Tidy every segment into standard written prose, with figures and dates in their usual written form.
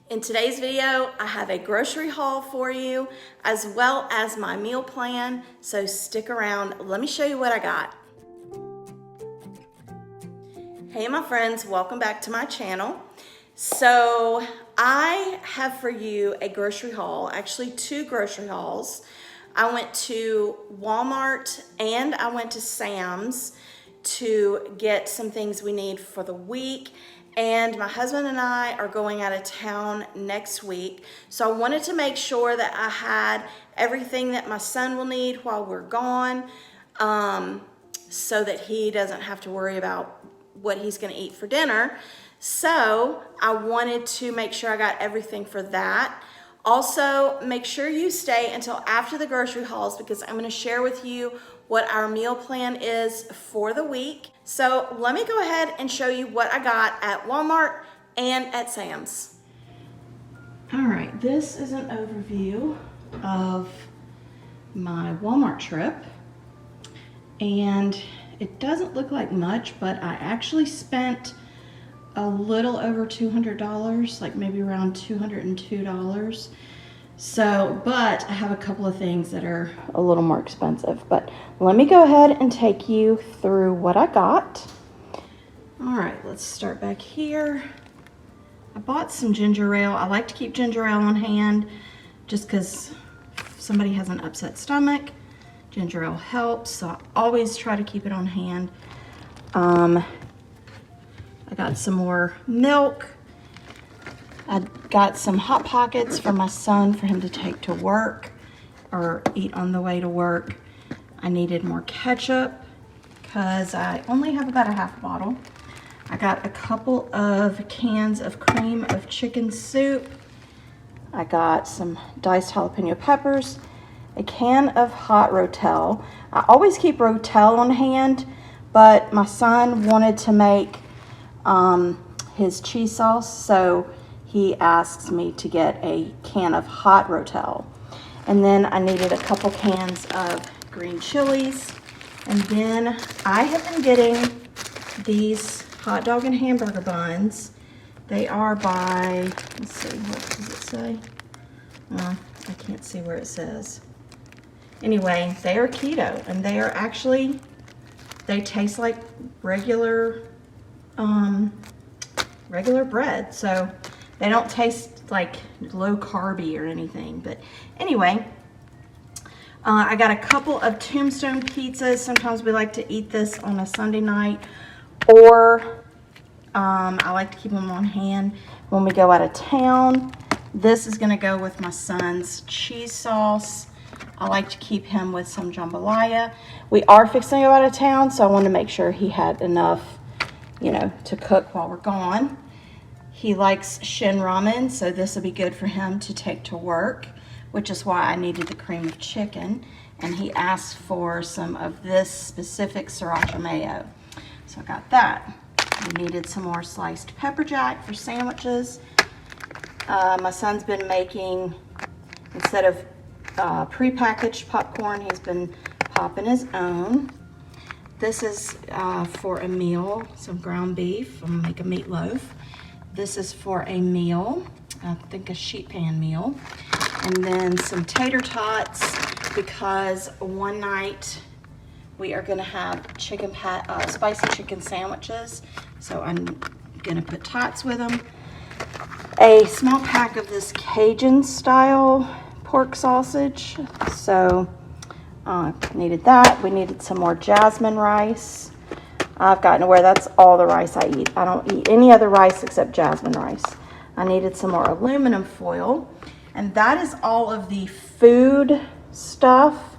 In today's video, I have a grocery haul for you as well as my meal plan, so stick around. Let me show you what I got. Hey my friends, welcome back to my channel. So I have for you a grocery haul, actually two grocery hauls. I went to Walmart and I went to Sam's to get some things we need for the week. And my husband and I are going out of town next week. So I wanted to make sure that I had everything that my son will need while we're gone, so that he doesn't have to worry about what he's gonna eat for dinner. So I wanted to make sure I got everything for that. Also, make sure you stay until after the grocery hauls because I'm gonna share with you what our meal plan is for the week. So let me go ahead and show you what I got at Walmart and at Sam's. All right, this is an overview of my Walmart trip. And it doesn't look like much, but I actually spent a little over $200, like maybe around $202. So, but I have a couple of things that are a little more expensive, but let me go ahead and take you through what I got. All right, let's start back here. I bought some ginger ale. I like to keep ginger ale on hand just because if somebody has an upset stomach, ginger ale helps, so I always try to keep it on hand. I got some more milk. I got some Hot Pockets for my son for him to take to work or eat on the way to work. I needed more ketchup because I only have about a half bottle. I got a couple of cans of cream of chicken soup. I got some diced jalapeno peppers, a can of hot Rotel. I always keep Rotel on hand, but my son wanted to make his cheese sauce, so he asks me to get a can of hot Rotel. And then I needed a couple cans of green chilies. And then I have been getting these hot dog and hamburger buns. They are by, let's see, what does it say? I can't see where it says. Anyway, they are keto, and they are actually, they taste like regular bread, so they don't taste like low carby or anything. But anyway, I got a couple of Tombstone pizzas. Sometimes we like to eat this on a Sunday night, or I like to keep them on hand when we go out of town. This is gonna go with my son's cheese sauce. I like to keep him with some jambalaya. We are fixing to go out of town, so I wanted to make sure he had enough, you know, to cook while we're gone. He likes Shin ramen, so this will be good for him to take to work, which is why I needed the cream of chicken. And he asked for some of this specific sriracha mayo. So I got that. We needed some more sliced pepper jack for sandwiches. My son's been making, instead of prepackaged popcorn, he's been popping his own. This is for a meal, some ground beef. I'm gonna make a meatloaf. This is for a meal, I think a sheet pan meal. And then some tater tots, because one night we are gonna have spicy chicken sandwiches. So I'm gonna put tots with them. A small pack of this Cajun style pork sausage. So needed that. We needed some more jasmine rice. I've gotten to where that's all the rice I eat. I don't eat any other rice except jasmine rice. I needed some more aluminum foil. And that is all of the food stuff.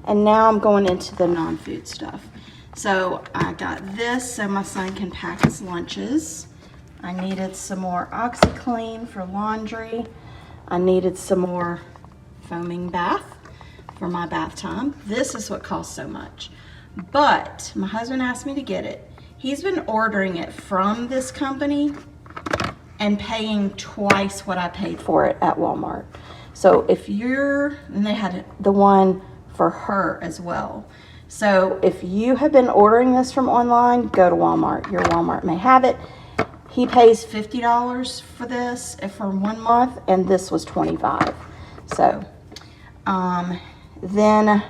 And now I'm going into the non-food stuff. So I got this so my son can pack his lunches. I needed some more OxyClean for laundry. I needed some more foaming bath for my bath time. This is what costs so much. But my husband asked me to get it. He's been ordering it from this company and paying twice what I paid for it at Walmart. So if you're, and they had the one for her as well. So if you have been ordering this from online, go to Walmart. Your Walmart may have it. He pays $50 for this for 1 month, and this was $25. So, then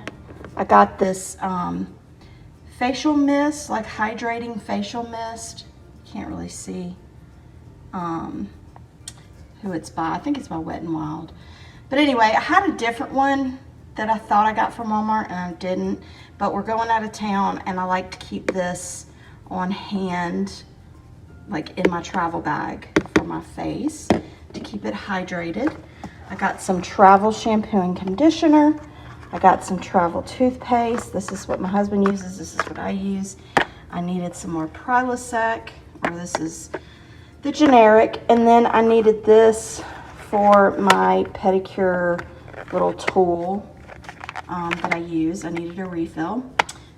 I got this facial mist, like hydrating facial mist. Can't really see who it's by. I think it's by Wet n Wild. But anyway, I had a different one that I thought I got from Walmart, and I didn't. But we're going out of town, and I like to keep this on hand, like in my travel bag for my face to keep it hydrated. I got some travel shampoo and conditioner. I got some travel toothpaste. This is what my husband uses. This is what I use. I needed some more Prilosec, or this is the generic. And then I needed this for my pedicure little tool that I use. I needed a refill.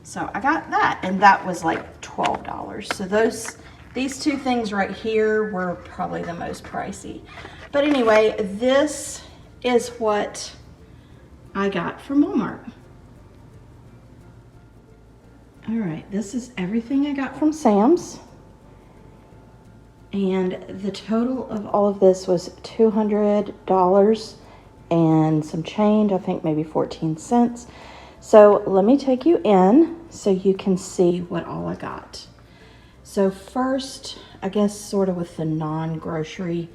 So I got that, and that was like $12. So these two things right here were probably the most pricey. But anyway, this is what I got from Walmart. All right, this is everything I got from Sam's. And the total of all of this was $200 and some change, I think maybe 14 cents. So let me take you in so you can see what all I got. So first, I guess sort of with the non-grocery,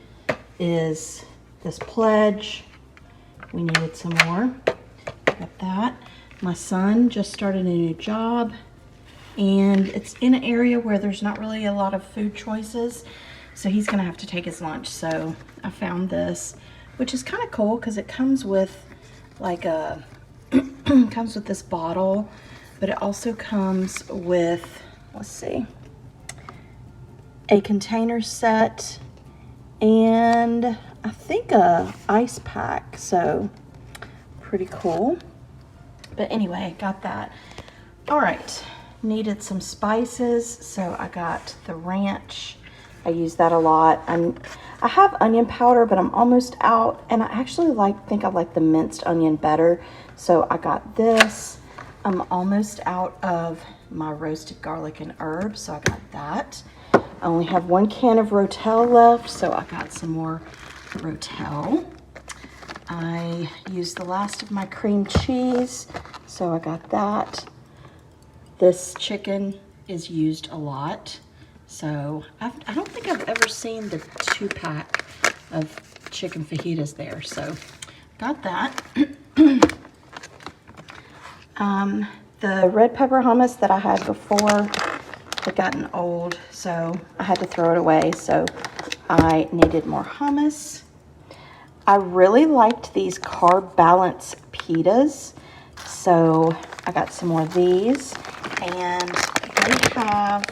is this pledge. We needed some more. Got that. My son just started a new job, and it's in an area where there's not really a lot of food choices, so he's gonna have to take his lunch. So I found this, which is kind of cool because it comes with like a comes with this bottle, but it also comes with, let's see, a container set and I think a ice pack. So pretty cool. But anyway, got that. All right, needed some spices, so I got the ranch. I use that a lot. I have onion powder, but I'm almost out, and I actually think I like the minced onion better, so I got this. I'm almost out of my roasted garlic and herbs, so I got that. I only have 1 can of Rotel left, so I got some more Rotel. I used the last of my cream cheese, so I got that. This chicken is used a lot, so I don't think I've ever seen the 2-pack of chicken fajitas there, so got that. The red pepper hummus that I had before had gotten old, so I had to throw it away, so I needed more hummus. I really liked these carb balance pitas, so I got some more of these, and they have,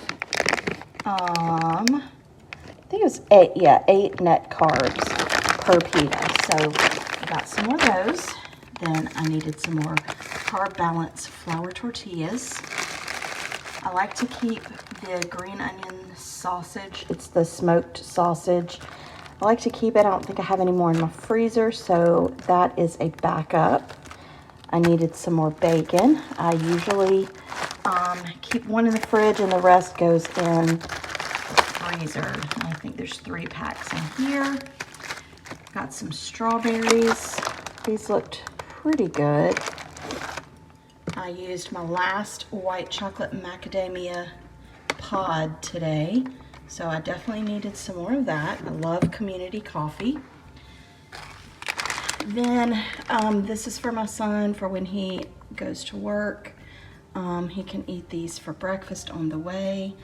I think it was 8 net carbs per pita, so I got some more of those. Then I needed some more carb balance flour tortillas. I like to keep the green onion sausage. It's the smoked sausage. I like to keep it. I don't think I have any more in my freezer, so that is a backup. I needed some more bacon. I usually keep one in the fridge and the rest goes in the freezer. I think there's 3 packs in here. Got some strawberries. These looked pretty good. I used my last white chocolate macadamia pod today, so I definitely needed some more of that. I love community coffee. Then this is for my son for when he goes to work. He can eat these for breakfast on the way.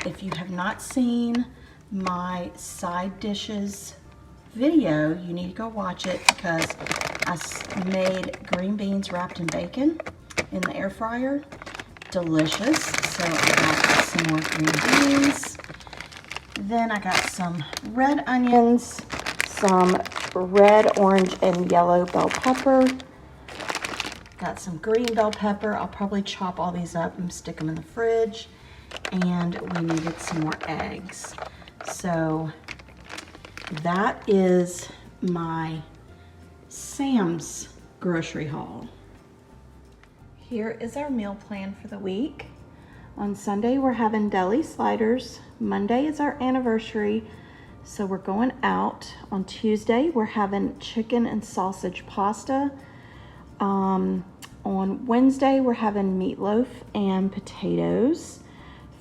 If you have not seen my side dishes video, you need to go watch it because I made green beans wrapped in bacon in the air fryer. Delicious. So I got some more green beans. Then I got some red onions, some red, orange, and yellow bell pepper. Got some green bell pepper. I'll probably chop all these up and stick them in the fridge. And we needed some more eggs. So that is my Sam's grocery haul. Here is our meal plan for the week. On Sunday, we're having deli sliders. Monday is our anniversary, so we're going out. On Tuesday, we're having chicken and sausage pasta. On Wednesday, we're having meatloaf and potatoes.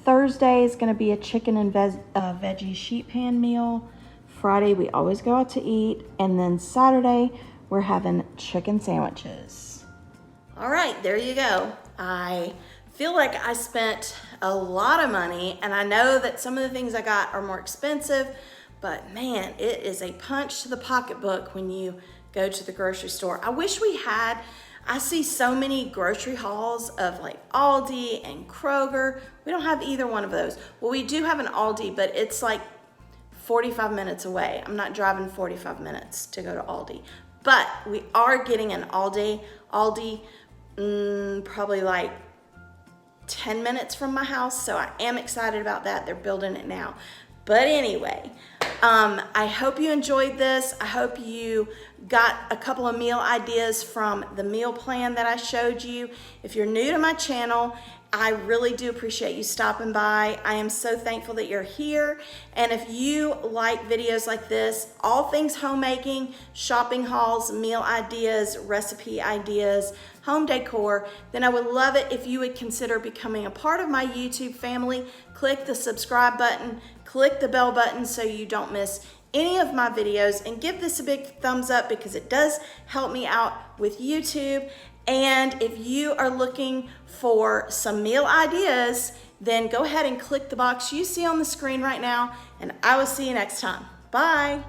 Thursday is going to be a chicken and veggie sheet pan meal. Friday, we always go out to eat. And then Saturday, we're having chicken sandwiches. All right, there you go. I feel like I spent a lot of money, and I know that some of the things I got are more expensive, but man, it is a punch to the pocketbook when you go to the grocery store. I wish we had, I see so many grocery hauls of like Aldi and Kroger. We don't have either one of those. Well, we do have an Aldi, but it's like 45 minutes away. I'm not driving 45 minutes to go to Aldi, but we are getting an Aldi probably like 10 minutes from my house, so I am excited about that. They're building it now. But anyway, I hope you enjoyed this. I hope you got a couple of meal ideas from the meal plan that I showed you. If you're new to my channel, I really do appreciate you stopping by. I am so thankful that you're here. And if you like videos like this, all things homemaking, shopping hauls, meal ideas, recipe ideas, home decor, then I would love it if you would consider becoming a part of my YouTube family. Click the subscribe button, click the bell button so you don't miss any of my videos, and give this a big thumbs up because it does help me out with YouTube. And if you are looking for some meal ideas, then go ahead and click the box you see on the screen right now, and I will see you next time. Bye.